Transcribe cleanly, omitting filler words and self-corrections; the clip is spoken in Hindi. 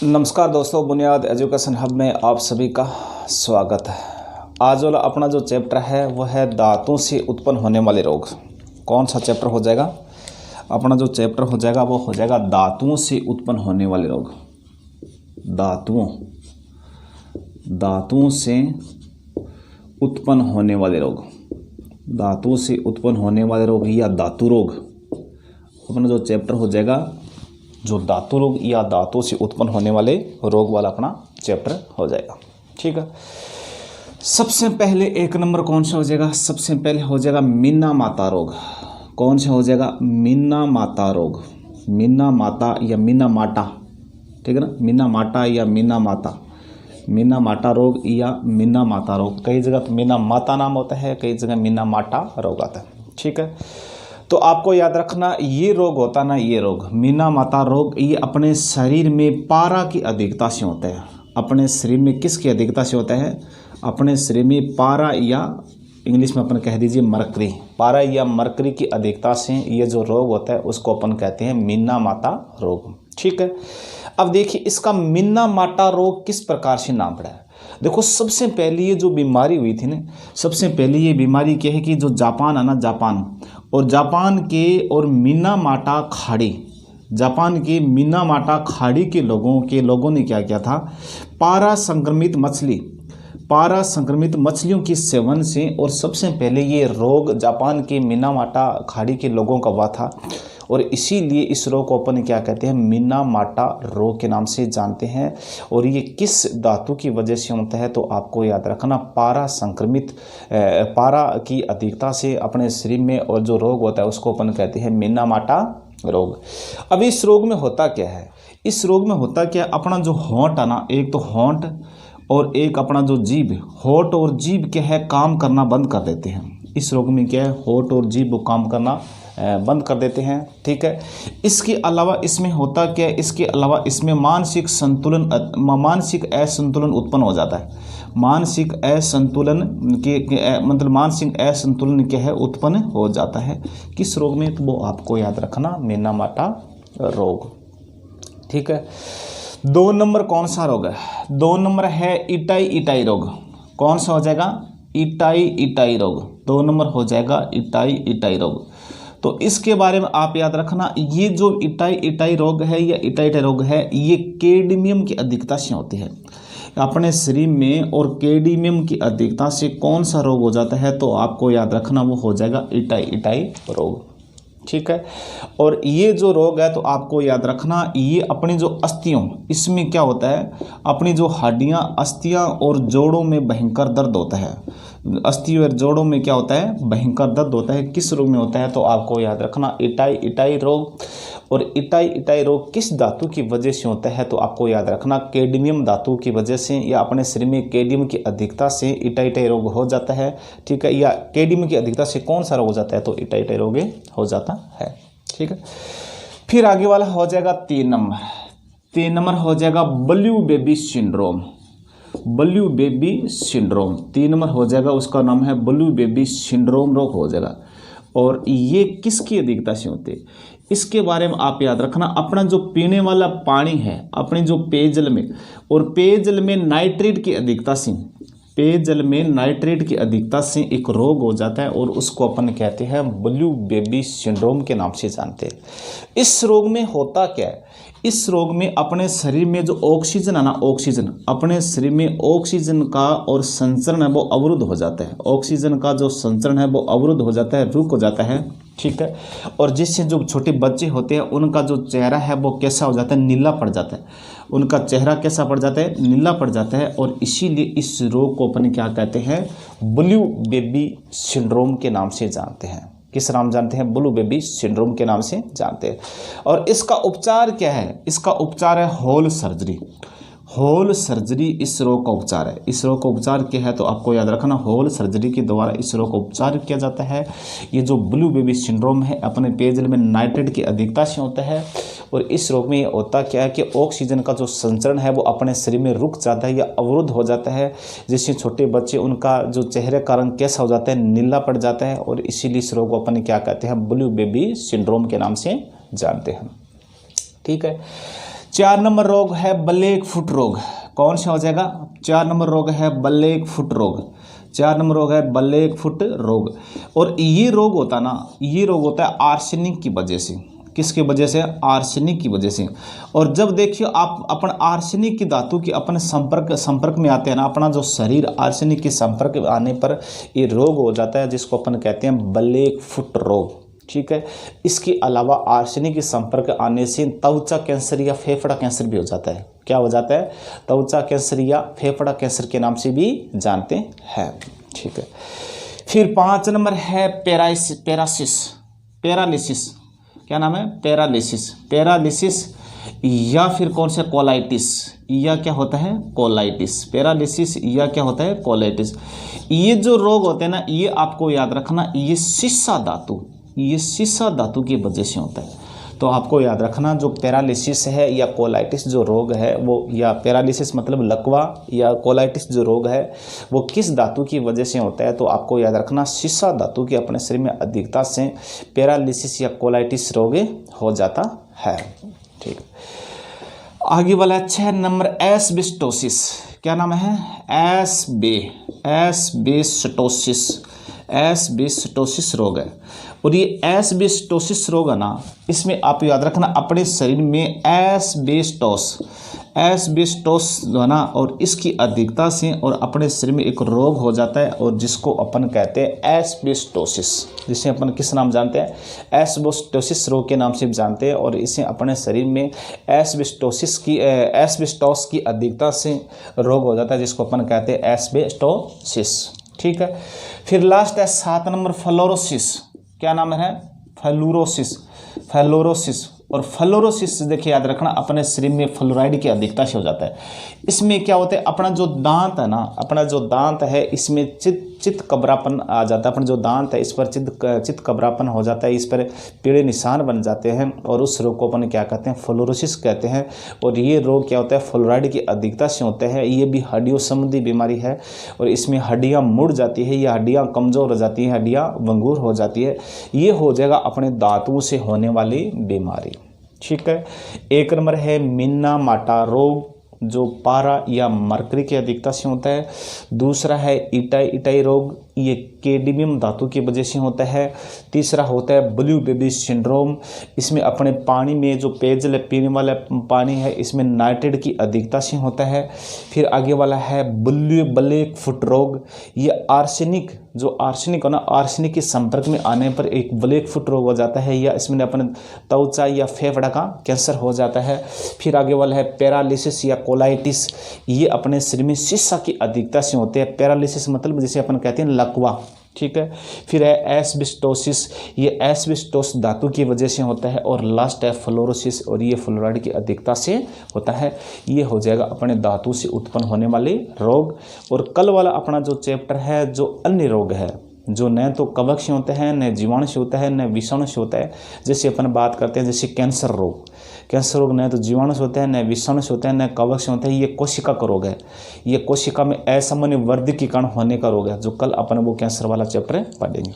नमस्कार दोस्तों, बुनियाद एजुकेशन हब में आप सभी का स्वागत है। आज वाला अपना जो चैप्टर है वो है दांतों से उत्पन्न होने वाले रोग। कौन सा चैप्टर हो जाएगा? अपना जो चैप्टर हो जाएगा वो हो जाएगा दांतों से उत्पन्न होने वाले रोग। दांतों से उत्पन्न होने वाले रोग, दांतों से उत्पन्न होने वाले रोग या धातु रोग। अपना जो चैप्टर हो जाएगा जो धातु रोग या दांतों से उत्पन्न होने वाले रोग वाला अपना चैप्टर हो जाएगा। ठीक है, सबसे पहले एक नंबर कौन सा हो जाएगा? सबसे पहले हो जाएगा मीना माता रोग। कौन सा हो जाएगा? मीना माता रोग। मीना माता या मीना माटा, ठीक है ना, मीना माटा या मीना माता, मीना माटा रोग या मीना माता रोग। कई जगह तो मीना माता नाम होता है, कई जगह मीना माटा रोग आता है। ठीक है, तो आपको याद रखना ये रोग होता ना, ये रोग मीना माता रोग, ये अपने शरीर में पारा की अधिकता से होता है। अपने शरीर में किसकी अधिकता से होता है? अपने शरीर में पारा या इंग्लिश में अपन कह दीजिए मरकरी, पारा या मरकरी की अधिकता से ये जो रोग होता है उसको अपन कहते हैं मीना माता रोग। ठीक है, अब देखिए इसका मीना माता रोग किस प्रकार से नाम पड़ा है। देखो, सबसे पहले ये जो बीमारी हुई थी ना, सबसे पहले ये बीमारी क्या है कि जो जापान है ना, जापान के और मीना माटा खाड़ी, जापान के मीना माटा खाड़ी के लोगों ने क्या किया था, पारा संक्रमित मछलियों के सेवन से, और सबसे पहले ये रोग जापान के मीना माटा खाड़ी के लोगों का हुआ था, और इसीलिए इस रोग को अपन क्या कहते हैं? मीना माटा रोग के नाम से जानते हैं। और ये किस धातु की वजह से होता है? तो आपको याद रखना पारा की अधिकता से अपने शरीर में और जो रोग होता है उसको अपन कहते हैं मीना माटा रोग। अब इस रोग में होता क्या है? इस रोग में होता क्या? अपना जो होंठ है ना, एक तो होंठ और एक अपना जो जीभ, होंठ और जीभ क्या है, काम करना बंद कर देते हैं। इस रोग में क्या है? होंठ और जीभ काम करना बंद कर देते हैं। ठीक है, इसके अलावा इसमें होता क्या है? इसके अलावा इसमें मानसिक असंतुलन उत्पन्न हो जाता है। मानसिक असंतुलन क्या है? उत्पन्न हो जाता है। किस रोग में? तो वो आपको याद रखना मीना माटा रोग। ठीक है, 2 नंबर कौन सा रोग है? 2 नंबर है इटाई रोग। कौन सा हो जाएगा? इटाई रोग। 2 नंबर हो जाएगा इटाई रोग। तो इसके बारे में आप याद रखना, ये जो इटाई रोग है या इटाई रोग है, ये कैडमियम की अधिकता से होती है अपने शरीर में। और कैडमियम की अधिकता से कौन सा रोग हो जाता है? तो आपको याद रखना वो हो जाएगा इटाई रोग। ठीक है, और ये जो रोग है तो आपको याद रखना, ये अपनी जो अस्थियों, इसमें क्या होता है, अपनी जो हड्डियां, अस्थियां और जोड़ों में भयंकर दर्द होता है। अस्थि और जोड़ों में क्या होता है? भयंकर दर्द होता है। किस रोग में होता है? तो आपको याद रखना इटाई रोग। और इटाई रोग किस धातु की वजह से होता है? तो आपको याद रखना कैडमियम धातु की वजह से, या अपने शरीर में कैडमियम की अधिकता से इटाई रोग हो जाता है। ठीक है, या कैडमियम की अधिकता से कौन सा रोग हो जाता है? तो इटाई रोग हो जाता है। ठीक है, फिर आगे वाला हो जाएगा 3 नंबर। 3 नंबर हो जाएगा ब्लू बेबी सिंड्रोम। 3 नंबर हो जाएगा, उसका नाम है ब्लू बेबी सिंड्रोम रोग हो जाएगा। और ये किसकी अधिकता से होते हैं? इसके बारे में आप याद रखना, अपना जो पीने वाला पानी है, अपने जो पेयजल में, और पेयजल में नाइट्रेट की अधिकता से एक रोग हो जाता है, और उसको अपन कहते हैं ब्लू बेबी सिंड्रोम के नाम से जानते हैं। इस रोग में होता क्या है? इस रोग में अपने शरीर में जो ऑक्सीजन है ना, अपने शरीर में ऑक्सीजन का और संचरण है वो अवरुद्ध हो जाता है। ऑक्सीजन का जो संचरण है वो अवरुद्ध हो जाता है, रुक हो जाता है। ठीक है, और जिससे जो छोटे बच्चे होते हैं उनका जो चेहरा है वो कैसा हो जाता है? नीला पड़ जाता है। उनका चेहरा कैसा पड़ जाता है? नीला पड़ जाता है। और इसीलिए इस रोग को अपन क्या कहते हैं? ब्लू बेबी सिंड्रोम के नाम से जानते हैं। किस नाम जानते हैं? ब्लू बेबी सिंड्रोम के नाम से जानते हैं। और इसका उपचार क्या है? इसका उपचार है होल सर्जरी इस रोग का उपचार है। इस रोग का उपचार क्या है? तो आपको याद रखना होल सर्जरी के द्वारा इस रोग का उपचार किया जाता है। ये जो ब्लू बेबी सिंड्रोम है अपने पेयजल में नाइट्रेट की अधिकता से होता है। और इस रोग में ये होता क्या है कि ऑक्सीजन का जो संचरण है वो अपने शरीर में रुक जाता है या अवरुद्ध हो जाता है, जिससे छोटे बच्चे उनका जो चेहरे का रंग कैसा हो जाता है? नीला पड़ जाता है। और इसीलिए इस रोग को अपन क्या कहते हैं? ब्लू बेबी सिंड्रोम के नाम से जानते हैं। ठीक है, 4 नंबर रोग है ब्लैक फुट रोग। कौन सा हो जाएगा? 4 नंबर रोग है ब्लैक फुट रोग। 4 नंबर रोग है ब्लैक फुट रोग। और ये रोग होता है ना, ये रोग होता है आर्सेनिक की वजह से। किसकी वजह से? आर्सेनिक की वजह से। और जब देखिए आप अपन आर्सेनिक की धातु की अपने संपर्क में आते हैं ना, अपना जो शरीर आर्सेनिक के संपर्क में आने पर ये रोग हो जाता है, जिसको अपन कहते हैं ब्लैक फुट रोग। ठीक है। इसके अलावा आर्सेनिक के संपर्क आने से त्वचा कैंसर या फेफड़ा कैंसर भी हो जाता है। क्या हो जाता है? त्वचा कैंसर या फेफड़ा कैंसर के नाम से भी जानते हैं। ठीक है। फिर 5 नंबर है पैरालिसिस। क्या नाम है? पैरालिसिस या फिर कौन सा? कोलाइटिस। या क्या होता है? कोलाइटिस। पैरालिसिस या क्या होता है? कोलाइटिस। ये जो रोग होते हैं ना, ये आपको याद रखना, ये सीसा धातु की वजह से होता है। तो आपको याद रखना, जो पैरालिसिस है या कोलाइटिस जो रोग है वो, या पैरालिसिस मतलब लकवा, या कोलाइटिस जो रोग है वो किस धातु की वजह से होता है? तो आपको याद रखना, सीसा धातु की अपने शरीर में अधिकता से पैरालिसिस या कोलाइटिस रोग हो जाता है। ठीक। आगे वाला 6 नंबर एस्बेस्टोसिस। क्या नाम है? एस्बेस्टोसिस रोग है। और ये एस्बेस्टोसिस रोग है ना, इसमें आप याद रखना अपने शरीर में एस्बेस्टोस जो है ना, और इसकी अधिकता से और अपने शरीर में एक रोग हो जाता है, और जिसको अपन कहते हैं एस्बेस्टोसिस, जिसे अपन किस नाम जानते हैं? एस्बेस्टोसिस रोग के नाम से जानते हैं। और इसे अपने शरीर में एस्बेस्टोस की अधिकता से रोग हो जाता है, जिसको अपन कहते हैं एस्बेस्टोसिस। ठीक है। फिर लास्ट है 7 नंबर फ्लोरोसिस। क्या नाम है? फ्लोरोसिस। और फ्लोरोसिस देखिए याद रखना, अपने शरीर में फ्लोराइड की अधिकता से हो जाता है। इसमें क्या होता है? अपना जो दांत है ना, अपना जो दांत है इसमें चित कबरापन आ जाता है। अपना जो दांत है इस पर चित कबरापन हो जाता है, इस पर पीले निशान बन जाते हैं, और उस रोग को अपन क्या कहते हैं? फ्लोरोसिस कहते हैं। और ये रोग क्या होता है? फ्लोराइड की अधिकता से होते हैं। ये भी हड्डियों संबंधी बीमारी है, और इसमें हड्डियां मुड़ जाती है या हड्डियां कमज़ोर हो जाती हैं, हड्डियां भंगुर हो जाती है। ये हो जाएगा अपने दांतों से होने वाली बीमारी। ठीक है। 1 नंबर है मिन्ना माटा रोग, जो पारा या मरकरी की अधिकता से होता है। दूसरा है इटाई रोग, ये कैडमियम धातु की वजह से होता है। तीसरा होता है ब्लू बेबी सिंड्रोम, इसमें अपने पानी में जो पेयजल पीने वाला पानी है इसमें नाइट्रेट की अधिकता से होता है। फिर आगे वाला है ब्लैक फुट रोग, ये आर्सेनिक है ना, आर्सेनिक के संपर्क में आने पर एक ब्लैक फुट रोग हो जाता है, या इसमें अपने त्वचा या फेफड़ा का कैंसर हो जाता है। फिर आगे वाला है पैरालिसिस या कोलाइटिस, ये अपने शरीर में सीसा की अधिकता से होते हैं। पैरालिसिस मतलब जैसे अपन कहते हैं लकवा। ठीक है। फिर है एस्बेस्टोसिस, ये एस्बेस्टोस धातु की वजह से होता है। और लास्ट है फ्लोरोसिस, और ये फ्लोराइड की अधिकता से होता है। ये हो जाएगा अपने धातु से उत्पन्न होने वाले रोग। और कल वाला अपना जो चैप्टर है जो अन्य रोग है, जो न तो कवक से होते हैं, न जीवाणु से होता है, न विषाणु से होता है। जैसे अपन बात करते हैं जैसे कैंसर रोग न तो जीवाणु से होता है, न विषाणु से होता है, न कवक से होता है। ये कोशिका का रोग है। ये कोशिका में असामान्य वृद्धि के कारण होने का रोग है, जो कल अपन वो कैंसर वाला चैप्टर पढ़ेंगे।